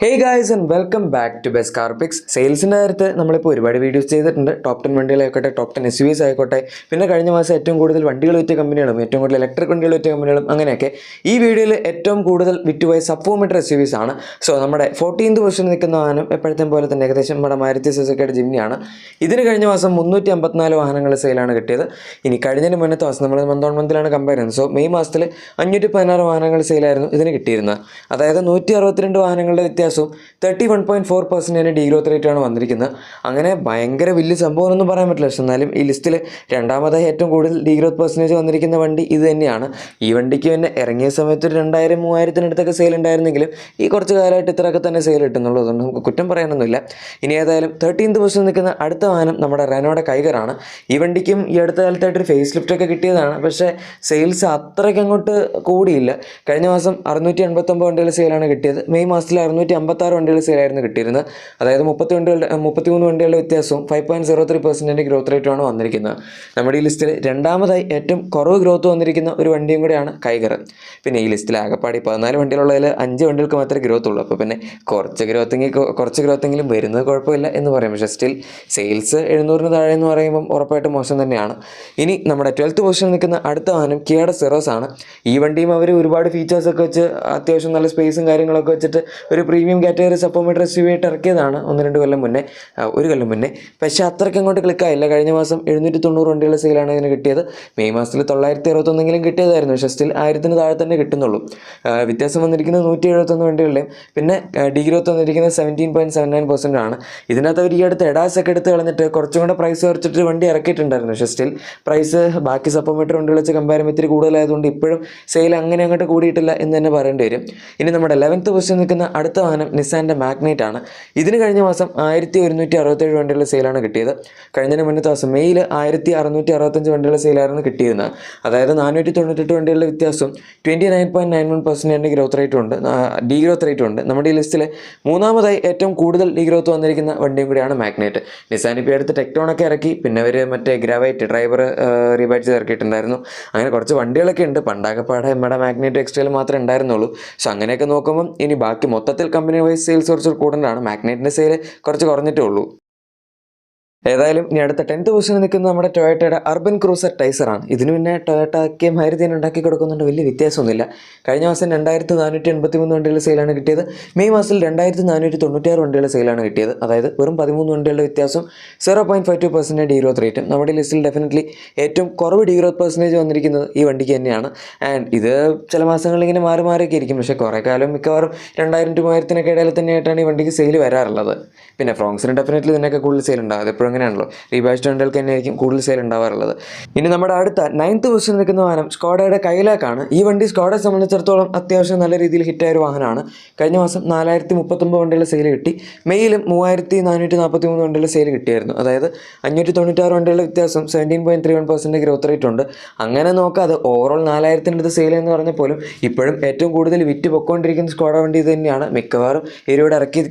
Hey guys and welcome back to Best Car Picks. സെയിൽസിൻ്റെ കാര്യത്ത് നമ്മളിപ്പോൾ ഒരുപാട് വീഡിയോസ് ചെയ്തിട്ടുണ്ട്. ടോപ്പ് 10 വണ്ടികളായിക്കോട്ടെ, ടോപ്പ് 10 SUVs ആയിക്കോട്ടെ, പിന്നെ കഴിഞ്ഞ മാസം ഏറ്റവും കൂടുതൽ വണ്ടികൾ വിറ്റ കമ്പനികളും ഏറ്റവും കൂടുതൽ ഇലക്ട്രിക് വണ്ടികൾ വിറ്റ കമ്പനികളും അങ്ങനെയൊക്കെ. ഈ വീഡിയോയിൽ ഏറ്റവും കൂടുതൽ വിറ്റുപോയ സബ്ഫോമീറ്റർ SUVs ആണ്. സോ നമ്മുടെ 14th പൊസിഷനിൽ നിൽക്കുന്ന വാഹനം എപ്പോഴത്തെ പോലെ തന്നെ ഏകദേശം നമ്മുടെ മാരുതി സുസുക്കിയുടെ ജിംനിയാണ്. ഇതിന് കഴിഞ്ഞ മാസം 354 വാഹനങ്ങൾ സെയിലാണ് കിട്ടിയത്. ഇനി കഴിഞ്ഞതിന് മുന്നത്തെ മാസം നമ്മൾ മന്ത് ഓൺ മന്തിലാണ് കമ്പയർ ചെയ്യുന്നത്. സോ മെയ് മാസത്തിൽ 516 വാഹനങ്ങൾ സെയിലായിരുന്നു ഇതിന് കിട്ടിയിരുന്നത്. അതായത് 162 വാഹനങ്ങളുടെ വ്യത്യാസവും 31.4% ഡീഗ്രോത്ത് റേറ്റ് ആണ് വന്നിരിക്കുന്നത്. അങ്ങനെ ഭയങ്കര വലിയ സംഭവമൊന്നും പറയാൻ പറ്റില്ല. പക്ഷെ എന്നാലും ഈ ലിസ്റ്റിൽ രണ്ടാമതായി ഏറ്റവും കൂടുതൽ ഡീഗ്രോത്ത് പെർസെൻറ്റേജ് വന്നിരിക്കുന്ന വണ്ടി ഇത് തന്നെയാണ്. ഈ വണ്ടിക്ക് തന്നെ ഇറങ്ങിയ സമയത്ത് ഒരു 2000-3000 സെയിൽ ഉണ്ടായിരുന്നെങ്കിലും ഈ കുറച്ച് കാലമായിട്ട് ഇത്രയൊക്കെ തന്നെ സെയിൽ കിട്ടുന്നുള്ളൂ. അതുകൊണ്ട് നമുക്ക് കുറ്റം പറയാനൊന്നുമില്ല. ഇനി ഏതായാലും 13th പൊസിഷനിൽ നിൽക്കുന്ന അടുത്ത വാഹനം നമ്മുടെ റെനോയുടെ കൈഗറാണ്. ഈ വണ്ടിക്കും ഈ അടുത്ത കാലത്തായിട്ടൊരു ഫേസ് ലിഫ്റ്റൊക്കെ കിട്ടിയതാണ്. പക്ഷേ സെയിൽസ് അത്രയ്ക്ക് അങ്ങോട്ട് കൂടിയില്ല. കഴിഞ്ഞ മാസം 689 വണ്ടികൾ സെയിലാണ് കിട്ടിയത്. മെയ് മാസത്തിൽ 656 വണ്ടികൾ സെയിലായിരുന്നു കിട്ടിയിരുന്നത്. അതായത് 33 വണ്ടികളുടെ വ്യത്യാസവും 5.03% ഗ്രോത്ത് റേറ്റുമാണ് വന്നിരിക്കുന്നത്. നമ്മുടെ ഈ ലിസ്റ്റിൽ രണ്ടാമതായി ഏറ്റവും കുറവ് ഗ്രോത്ത് വന്നിരിക്കുന്ന ഒരു വണ്ടിയും കൂടെയാണ് കൈഗർ. പിന്നെ ഈ ലിസ്റ്റിൽ ആകെപ്പാടി 14 വണ്ടികളുള്ളതിൽ 5 വണ്ടികൾക്ക് മാത്രമേ ഗ്രോത്ത് ഉള്ളൂ. അപ്പോൾ പിന്നെ കുറച്ച് ഗ്രോത്തെങ്കിലും വരുന്നത് കുഴപ്പമില്ല എന്ന് പറയും. പക്ഷേ സ്റ്റിൽ സെയിൽസ് 700 താഴെ എന്ന് പറയുമ്പം ഉറപ്പായിട്ടും മോശം തന്നെയാണ്. ഇനി നമ്മുടെ 12th പൊസിഷനിൽ നിൽക്കുന്ന അടുത്ത വാഹനം കിയയുടെ സെറോസ് ആണ്. ഈ വണ്ടിയും അവർ ഒരുപാട് ഫീച്ചേഴ്സൊക്കെ വെച്ച് അത്യാവശ്യം നല്ല സ്പേസും കാര്യങ്ങളൊക്കെ വെച്ചിട്ട് ഒരു പ്രീമിയം കാറ്റഗറി സബ്ഫോമീറ്റർ SUV ആയിട്ട് ഇറക്കിയതാണ് 1-2 കൊല്ലം മുന്നേ, ഒരു കൊല്ലം മുന്നേ. പക്ഷേ അത്രയ്ക്ക് അങ്ങോട്ട് ക്ലിക്കായില്ല. കഴിഞ്ഞ മാസം 790 വണ്ടികളുടെ സെയിലാണ് ഇതിന് കിട്ടിയത്. മെയ് മാസത്തിൽ 961 കിട്ടിയതായിരുന്നു. പക്ഷേ സ്റ്റിൽ 1000 താഴെ തന്നെ കിട്ടുന്നുള്ളൂ. വ്യത്യാസം വന്നിരിക്കുന്നത് 171 വണ്ടികളുടെയും. പിന്നെ ഡീഗ്രോത്ത് വന്നിരിക്കുന്നത് 17.79% ആണ്. ഇതിനകത്ത് അവർ ഈ അടുത്ത് എഡാസൊക്കെ എടുത്ത് കളഞ്ഞിട്ട് കുറച്ചും കൂടെ പ്രൈസ് കുറച്ചിട്ട് വണ്ടി ഇറക്കിയിട്ടുണ്ടായിരുന്നു. പക്ഷേ സ്റ്റിൽ പ്രൈസ് ബാക്കി സബ്ഫോമീറ്റർ വണ്ടികൾ വെച്ച് കമ്പയർ ചെയ്യുമ്പോൾ ഇത്തിരി കൂടുതലായതുകൊണ്ട് ഇപ്പോഴും സെയിൽ അങ്ങനെ അങ്ങോട്ട് കൂടിയിട്ടില്ല എന്ന് തന്നെ പറയേണ്ടി വരും. ഇനി നമ്മുടെ 11th പൊസിഷനിൽ നിൽക്കുന്ന അടുത്ത വാഹനം നിസാൻ്റെ മാഗ്നൈറ്റ് ആണ്. ഇതിന് കഴിഞ്ഞ മാസം 1167 വണ്ടികളുടെ സെയിലാണ് കിട്ടിയത്. കഴിഞ്ഞതിന് മുന്നത്തെ ദിവസം മെയ്യിൽ 1665 വണ്ടികളുടെ സെയിലായിരുന്നു കിട്ടിയിരുന്നത്. അതായത് 498 വണ്ടികളുടെ വ്യത്യാസവും 29.91% ഗ്രോത്ത് റേറ്റും ഉണ്ട്, ഡീഗ്രോത്ത് റേറ്റും ഉണ്ട്. നമ്മുടെ ഈ ലിസ്റ്റിൽ മൂന്നാമതായി ഏറ്റവും കൂടുതൽ ഡീഗ്രോത്ത് വന്നിരിക്കുന്ന വണ്ടിയും കൂടിയാണ് മാഗ്നൈറ്റ്. നിസാൻ ഇപ്പോൾ അടുത്ത് ടെക്ടോണൊക്കെ ഇറക്കി. പിന്നെ അവർ മറ്റേ ഗ്രാവൈറ്റ് ഡ്രൈവർ റീബാറ്റ് ചെയ്ത് ഇറക്കിയിട്ടുണ്ടായിരുന്നു. അങ്ങനെ കുറച്ച് വണ്ടികളൊക്കെ ഉണ്ട്. പണ്ടാകപ്പാടെ നമ്മുടെ മാഗ്നൈറ്റ് എക്സ്ട്രയിൽ മാത്രമേ ഉണ്ടായിരുന്നുള്ളൂ. സോ അങ്ങനെയൊക്കെ നോക്കുമ്പം ഇനി ബാക്കി മൊത്തത്തിൽ കമ്പനി വൈസ് സെയിൽസ് കുറച്ച് കൂടുതലാണ്. മാഗ്നൈറ്റിൻ്റെ സെയിൽ കുറച്ച് കുറഞ്ഞിട്ടേ ഉള്ളൂ. ഏതായാലും ഇനി അടുത്ത 10th പൊസിഷനിൽ നിൽക്കുന്ന നമ്മുടെ ടൊയോട്ടയുടെ അർബൻ ക്രൂസർ ടൈസർ ആണ്. ഇതിന് പിന്നെ ടൊയോട്ടയ്ക്ക് മാരുതി ഉണ്ടാക്കി കൊടുക്കുന്നുണ്ട്, വലിയ വ്യത്യാസമൊന്നുമില്ല. കഴിഞ്ഞ മാസം 2483 വണ്ടികളുടെ സെയിലാണ് കിട്ടിയത്. മെയ് മാസത്തിൽ 2496 വണ്ടികളുടെ സെയിലാണ് കിട്ടിയത്. അതായത് വെറും 13 വണ്ടികളുടെ വ്യത്യാസം, 0.52% ഡീഗ്രോത്ത് റേറ്റും. നമ്മുടെ ലിസ്റ്റിൽ ഡെഫിനറ്റ്ലി ഏറ്റവും കുറവ് ഡീഗ്രോത്ത് പെർസെൻറ്റേജ് വന്നിരിക്കുന്നത് ഈ വണ്ടിക്ക് തന്നെയാണ്. ആൻഡ് ഇത് ചില മാസങ്ങളിൽ ഇങ്ങനെ മാറിയൊക്കെ ഇരിക്കും. പക്ഷേ കുറേ കാലം മിക്കവാറും 2000-3000 ഇടയിൽ തന്നെയായിട്ടാണ് ഈ വണ്ടിക്ക് സെയിൽ വരാറുള്ളത്. പിന്നെ ഫ്രോങ്സിന് ഡെഫിനറ്റ്ലി ഇതിനൊക്കെ കൂടുതൽ സെയിൽ ഉണ്ടാകും. എപ്പോഴും അങ്ങനെയാണല്ലോ, റീബാസ്റ്റ് വണ്ടികൾക്ക് തന്നെയായിരിക്കും കൂടുതൽ സെയിൽ ഉണ്ടാവാറുള്ളത്. ഇനി നമ്മുടെ അടുത്ത 9th പൊസിഷനിൽ നിൽക്കുന്ന വാഹനം സ്കോഡയുടെ കൈലാക്കാണ്. ഈ വണ്ടി സ്കോഡയെ സംബന്ധിച്ചിടത്തോളം അത്യാവശ്യം നല്ല രീതിയിൽ ഹിറ്റായ ഒരു വാഹനമാണ്. കഴിഞ്ഞ മാസം 4039 വണ്ടികളുടെ സെയിൽ കിട്ടി. മെയ്യിലും 3443 വണ്ടികളുടെ സെയിൽ കിട്ടിയായിരുന്നു. അതായത് 596 വണ്ടികളുടെ വ്യത്യാസം, 17.31% ഗ്രോത്ത് റേറ്റ് ഉണ്ട്. അങ്ങനെ നോക്കാതെ ഓവറോൾ 4000 സെയിൽ എന്ന് പറഞ്ഞാൽ പോലും ഇപ്പോഴും ഏറ്റവും കൂടുതൽ വിറ്റ് പൊക്കോണ്ടിരിക്കുന്ന സ്കോഡ വണ്ടി ഇത് തന്നെയാണ്. മിക്കവാറും ഇവരോട്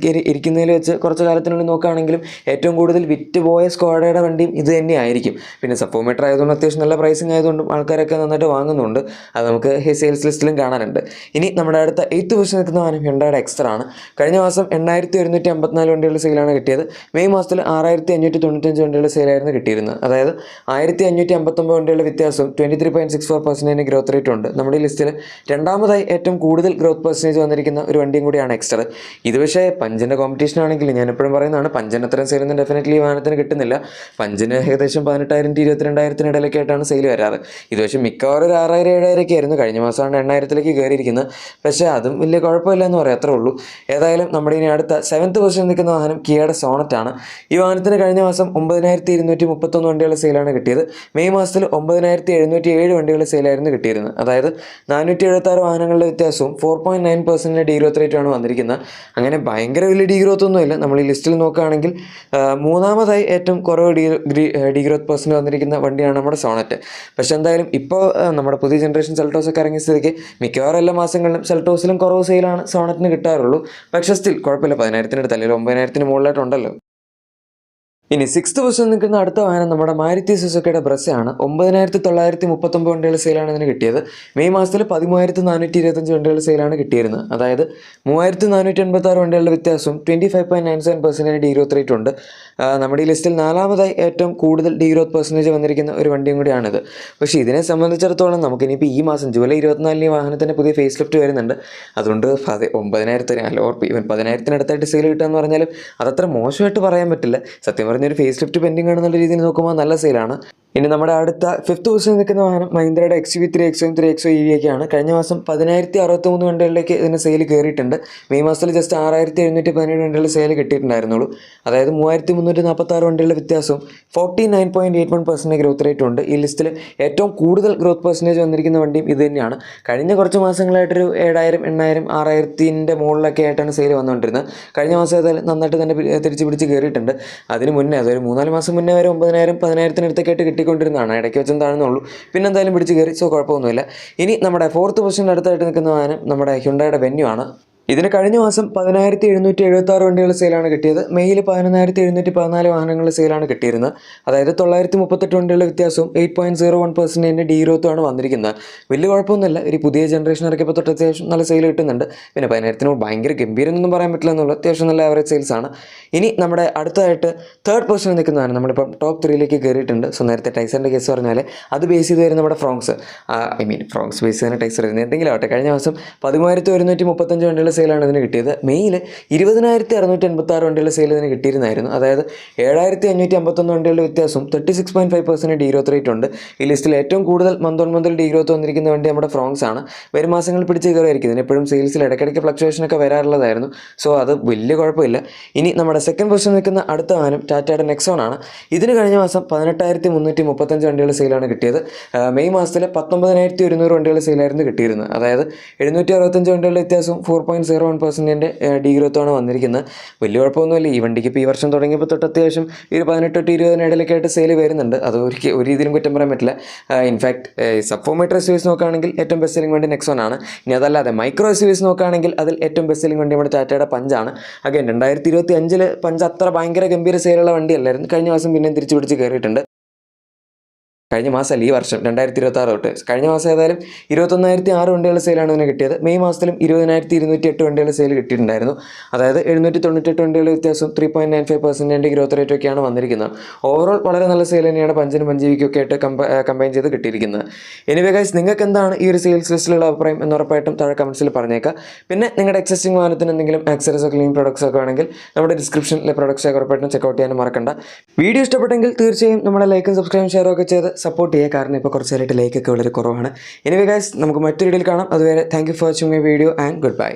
ഇരിക്കുന്നതിൽ വെച്ച് കുറച്ച് കാലത്തിനുള്ളിൽ നോക്കുകയാണെങ്കിലും ഏറ്റവും കൂടുതൽ വിറ്റ് പോയ സ്കോഡയുടെ വണ്ടിയും ഇത് തന്നെയായിരിക്കും. പിന്നെ സബ്ഫോമീറ്റർ ആയതുകൊണ്ട് അത്യാവശ്യം നല്ല പ്രൈസിങ് ആയതുകൊണ്ടും ആൾക്കാരൊക്കെ നന്നായിട്ട് വാങ്ങുന്നുണ്ട്. അത് നമുക്ക് സെയിൽസ് ലിസ്റ്റിലും കാണാനുണ്ട്. ഇനി നമ്മുടെ അടുത്ത 8th പൊസിഷനിൽ നിൽക്കുന്ന വാഹനം ഹ്യുണ്ടായുടെ എക്സ്റ്റർ ആണ്. കഴിഞ്ഞ മാസം 8154 വണ്ടികളുടെ സെയിലാണ് കിട്ടിയത്. മെയ് മാസത്തിൽ 6595 വണ്ടികളുടെ സെയിലായിരുന്നു കിട്ടിയിരുന്നത്. അതായത് 1559 വണ്ടികളുടെ വ്യത്യാസം, 23.64% ഗ്രോത്ത് റേറ്റ് ഉണ്ട്. നമ്മുടെ ഈ ലിസ്റ്റിൽ രണ്ടാമതായി ഏറ്റവും കൂടുതൽ ഗ്രോത്ത് പെർസെൻറ്റേജ് വന്നിരിക്കുന്ന ഒരു വണ്ടിയും കൂടിയാണ് എക്സ്റ്റർ. ഇത് പക്ഷേ പഞ്ചിൻ്റെ കോമ്പറ്റീഷൻ ആണെങ്കിൽ ഞാൻ എപ്പോഴും പറയുന്നതാണ്, പഞ്ചിന് അത്രയും സെയിലൊന്നും ഡെഫിനറ്റ്ലി വാഹനത്തിന് കിട്ടുന്നില്ല. പഞ്ചിന് ഏകദേശം 18,000-22,000 ഇടയിലൊക്കെ ആയിട്ടാണ് സെയിൽ വരാറ്. ഇത് പക്ഷേ മിക്കവാറും ഒരു 6000-7000 ആയിരുന്നു. കഴിഞ്ഞ മാസമാണ് 8000 കയറിയിരിക്കുന്നത്. പക്ഷേ അതും വലിയ കുഴപ്പമില്ല എന്ന് പറയാം, അത്രേ ഉള്ളൂ. ഏതായാലും നമ്മുടെ ഇനി അടുത്ത 7th പൊസിഷനിൽ നിൽക്കുന്ന വാഹനം കിയയുടെ സോണറ്റ് ആണ്. ഈ വാഹനത്തിന് കഴിഞ്ഞ മാസം 9231 വണ്ടികളുടെ സെയിലാണ് കിട്ടിയത്. മെയ് മാസത്തിൽ 9707 വണ്ടികളുടെ സെയിലായിരുന്നു കിട്ടിയിരുന്നത്. അതായത് 476 വാഹനങ്ങളുടെ വ്യത്യാസവും 4.9% ഡീഗ്രോത്ത് റേറ്റാണ് വന്നിരിക്കുന്നത്. അങ്ങനെ ഭയങ്കര വലിയ ഡീഗ്രോത്ത് ഒന്നുമില്ല. നമ്മൾ ഈ ലിസ്റ്റിൽ നോക്കുകയാണെങ്കിൽ മൂന്നാമതായി ഏറ്റവും കുറവ് ഡീഗ്രോത്ത് പെർസെൻറ്റ് വന്നിരിക്കുന്ന വണ്ടിയാണ് നമ്മുടെ സോണറ്റ്. പക്ഷേ എന്തായാലും ഇപ്പോൾ നമ്മുടെ പുതിയ ജനറേഷൻ സെൽട്ടോസൊക്കെ ഇറങ്ങിയ സ്ഥിതിക്ക് മിക്കവാറും എല്ലാ മാസങ്ങളിലും സെൽട്ടോസിലും കുറവ് സെയിലാണ് സോണറ്റിന് കിട്ടാറുള്ളൂ. പക്ഷേ സ്റ്റിൽ കുഴപ്പമില്ല, 10,000 അല്ലെങ്കിൽ 9,000 മുകളിലായിട്ടുണ്ടല്ലോ. ഇനി 6th പൊസിഷൻ നിൽക്കുന്ന അടുത്ത വാഹനം നമ്മുടെ മാരുതി സുസുക്കിയുടെ ബ്രസ്സയാണ്. 9939 വണ്ടികൾ സെയിലാണ് ഇതിന് കിട്ടിയത്. മെയ് മാസത്തിൽ 13425 വണ്ടികൾ സെയിലാണ് കിട്ടിയിരുന്നത്. അതായത് 3486 വണ്ടികളുടെ വ്യത്യാസവും 25.97% ഡീ ഗ്രോത്ത് റേറ്റ് ഉണ്ട്. നമ്മുടെ ഈ ലിസ്റ്റിൽ 4ാമതായി ഏറ്റവും കൂടുതൽ ഡീ ഗ്രോത്ത് പെർസെൻറ്റേജ് വന്നിരിക്കുന്ന ഒരു വണ്ടിയും കൂടിയാണിത്. പക്ഷേ ഇതിനെ സംബന്ധിച്ചിടത്തോളം നമുക്കിനിപ്പോൾ ഈ മാസം ജൂലൈ 24 വാഹനത്തിൻ്റെ പുതിയ ഫേസ് ലിഫ്റ്റ് വരുന്നുണ്ട്. അതുകൊണ്ട് 9000 അല്ല ഈവൻ 10,000-അടുത്തായിട്ട് സെയിൽ കിട്ടുക എന്ന് പറഞ്ഞാലും അതത്ര മോശമായിട്ട് പറയാൻ പറ്റില്ല. സത്യം പറഞ്ഞൊരു ഫേസ് ലിഫ്റ്റ് പെൻഡിങ് ആണെന്നുള്ള രീതിയിൽ നോക്കുമ്പോൾ നല്ല സെയിലാണ്. ഇനി നമ്മുടെ അടുത്ത 5th പൊസിഷനിൽ നിൽക്കുന്ന വാഹനം മഹീന്ദ്രയുടെ XUV3 XM 3 XO EV ഒക്കെയാണ്. കഴിഞ്ഞ മാസം 10,063 വണ്ടികളിലേക്ക് ഇതിന് സെയിൽ കയറിയിട്ടുണ്ട്. മെയ് മാസത്തിൽ ജസ്റ്റ് 6,717 വണ്ടികളുടെ സെയിൽ കിട്ടിയിട്ടുണ്ടായിരുന്നുള്ളൂ. അതായത് 3,346 വണ്ടികളുടെ വ്യത്യാസവും 49.81% ഗ്രോത്ത് റേറ്റ് ഉണ്ട്. ഈ ലിസ്റ്റിൽ ഏറ്റവും കൂടുതൽ ഗ്രോത്ത് പെർസെൻറ്റേജ് വന്നിരിക്കുന്ന വണ്ടിയും ഇത് തന്നെയാണ്. കഴിഞ്ഞ കുറച്ച് മാസങ്ങളായിട്ടൊരു 7,000, 8,000, 6,000-ൻ്റെ മുകളിലൊക്കെ ആയിട്ടാണ് സെയിൽ വന്നുകൊണ്ടിരുന്നത്. കഴിഞ്ഞ മാസം ഏതായാലും നന്നായിട്ട് തന്നെ തിരിച്ച് പിടിച്ച് കയറിയിട്ടുണ്ട്. അതിന് മുന്നേ അതൊരു 3-4 മാസം മുന്നേ വരെ 9,000, 10,000-ന് അടുത്തൊക്കെ ആയിട്ട് കൊണ്ടിരുന്നതാണ്. ഇടയ്ക്ക് വെച്ചും താഴ്ന്നുള്ളൂ. പിന്നെ എന്തായാലും പിടിച്ച് കയറി. സോ കുഴപ്പമൊന്നുമില്ല. ഇനി നമ്മുടെ 4th പൊസിഷൻ്റെ അടുത്തായിട്ട് നിൽക്കുന്ന വാഹനം നമ്മുടെ ഹ്യുണ്ടായുടെ വെന്യൂ ആണ്. ഇതിന് കഴിഞ്ഞ മാസം 10,776 വണ്ടികൾ സെയിലാണ് കിട്ടിയത്. മെയ്യിൽ 11,714 വാഹനങ്ങൾ സെയിലാണ് കിട്ടിയിരുന്നത്. അതായത് 938 വണ്ടികളുടെ വ്യത്യാസവും 8.01% ഡീ ഗ്രോത്തുമാണ് വന്നിരിക്കുന്നത്. വലിയ കുഴപ്പമൊന്നുമില്ല. ഒരു പുതിയ ജനറേഷൻ ഇറക്കിയപ്പോൾ തൊട്ട് അത്യാവശ്യം നല്ല സെയിൽ കിട്ടുന്നുണ്ട്. പിന്നെ 10,000 ഭയങ്കര ഗംഭീരമൊന്നും പറയാൻ പറ്റില്ല എന്നുള്ളത് അത്യാവശ്യം നല്ല ആവറേജ് സെയിൽസാണ്. ഇനി നമ്മുടെ അടുത്തതായിട്ട് 3rd പൊസിഷനിൽ നിൽക്കുന്നതാണ്. നമ്മളിപ്പം ടോപ്പ് 3ലേക്ക് കയറിയിട്ടുണ്ട്. സോ നേരത്തെ ടൈസറിൻ്റെ കേസ് പറഞ്ഞാൽ അത് ബേസ് ചെയ്ത് വരുന്ന നമ്മുടെ ഫ്രോങ്സ് ബേസ് ചെയ്യുന്ന ടൈസർ വരുന്നത് എന്തെങ്കിലും ആവട്ടെ. കഴിഞ്ഞ മാസം 13,135 വണ്ടികൾ സെയിലാണ് ഇതിന് കിട്ടിയത്. മെയ്യിൽ 20,686 വണ്ടികളുടെ സെയിൽ ഇതിന് കിട്ടിയിരുന്നായിരുന്നു. അതായത് 7,551 വണ്ടികളുടെ വ്യത്യാസവും 36.5% ഡീ ഗ്രോത്ത് റേറ്റ് ഉണ്ട്. ഈ ലിസ്റ്റിൽ ഏറ്റവും കൂടുതൽ മന്ത് ഓൺ മന്തിൽ ഡീ ഗ്രോത്ത് വന്നിരിക്കുന്ന വണ്ടി നമ്മുടെ ഫ്രോങ്സ് ആണ്. വരും മാസങ്ങളിൽ പിടിച്ച് കയറിയിരിക്കും. ഇതിന് എപ്പോഴും സെയിൽസിൽ ഇടയ്ക്കിടയ്ക്ക് ഫ്ലക്ച്വേഷനൊക്കെ വരാറുള്ളതായിരുന്നു. സോ അത് വലിയ കുഴപ്പമില്ല. ഇനി നമ്മുടെ 2nd പൊസിഷൻ നിൽക്കുന്ന അടുത്ത വാഹനം ടാറ്റയുടെ നെക്സോൺ ആണ്. ഇതിന് കഴിഞ്ഞ മാസം 18,335 വണ്ടികളുടെ സെയിലാണ് കിട്ടിയത്. മെയ് മാസത്തിൽ 19,100 വണ്ടികളുടെ സെയിലായിരുന്നു കിട്ടിയിരുന്നത്. അതായത് 765 വണ്ടികളുടെ വ്യത്യാസവും 4.01% ഡീ ഗ്രോത്താണ് വന്നിരിക്കുന്നത്. വലിയ കുഴപ്പമൊന്നുമില്ല. ഈ വണ്ടിക്ക് ഇപ്പോൾ ഈ വർഷം തുടങ്ങിയപ്പോൾ തൊട്ട് അത്യാവശ്യം ഒരു 18-20 ഇടയിലേക്കായിട്ട് സെയിൽ വരുന്നുണ്ട്. അത് ഒരു രീതിയിലും കുറ്റം പറയാൻ പറ്റില്ല. ഇൻഫാക്ട് സബ്ഫോമീറ്റർ SUVs നോക്കുകയാണെങ്കിൽ ഏറ്റവും ബെസ്റ്റ് സെല്ലിംഗ് വണ്ടി നെക്സോൺ ആണ്. ഇനി അതല്ലാതെ മൈക്രോ SUVs നോക്കുകയാണെങ്കിൽ അതിൽ ഏറ്റവും ബെസ്റ്റ് സെല്ലിംഗ് വണ്ടി നമ്മുടെ ടാറ്റയുടെ പഞ്ചാണ്. അഗൈൻ 2025 പഞ്ച് അത്ര ഭയങ്കര ഗംഭീര സെയിലുള്ള വണ്ടിയല്ലായിരുന്നു. കഴിഞ്ഞ മാസം പിന്നെയും തിരിച്ചു പിടിച്ച് കയറിയിട്ടുണ്ട്. കഴിഞ്ഞ മാസമല്ല, ഈ വർഷം 2026 തൊട്ട്. കഴിഞ്ഞ മാസം ഏതായാലും 21,006 വണ്ടികളുടെ സെയിലാണ് ഇതിന് കിട്ടിയത്. മെയ് മാസത്തിലും 20,208 വണ്ടികളുടെ സെയിൽ കിട്ടിയിട്ടുണ്ടായിരുന്നു. അതായത് 798 വണ്ടികളുടെ വ്യത്യാസം 3.95% ഗ്രോത്ത് റേറ്റ് ഒക്കെയാണ് വന്നിരിക്കുന്നത്. ഓവറോൾ വളരെ നല്ല സെയിൽ തന്നെയാണ് പഞ്ചിനും പഞ്ചീവിക്കൊക്കെ ആയിട്ട് കമ്പൈൻ ചെയ്ത് കിട്ടിയിരിക്കുന്നത്. എനിവേ ഗൈസ്, നിങ്ങൾക്ക് എന്താണ് ഈ ഒരു സെയിൽസ് ലിസ്റ്റിലുള്ള അഭിപ്രായം എന്ന് ഉറപ്പായിട്ടും താഴെ കമൻസിൽ പറഞ്ഞേക്കാം. പിന്നെ നിങ്ങളുടെ എക്സിസ്റ്റിംഗ് വാഹനത്തിന് എന്തെങ്കിലും ആക്സറീസോ ക്ലീനിങ് പ്രൊഡക്ട്സ് ഒക്കെ ആണെങ്കിൽ നമ്മുടെ ഡിസ്ക്രിപ്ഷനിലെ പ്രൊഡക്ട്സ് ഒക്കെ ഉറപ്പായിട്ടും ചെക്കൗട്ട് ചെയ്യാനും മറക്കണ്ട. വീഡിയോ ഇഷ്ടപ്പെട്ടെങ്കിൽ തീർച്ചയായും നമ്മളെ ലൈക്കും സബ്സ്ക്രൈബും ഷെയറും ഒക്കെ ചെയ്ത് സപ്പോർട്ട് ചെയ്യുക. കാരണം ഇപ്പോൾ കുറച്ച് നേരമായിട്ട് ലൈക്കൊക്കെ വളരെ കുറവാണ്. എനിവേ ഗൈസ്, നമുക്ക് മറ്റൊരു വീഡിയോയിൽ കാണാം. അതുവരെ thank you for watching my video and good bye.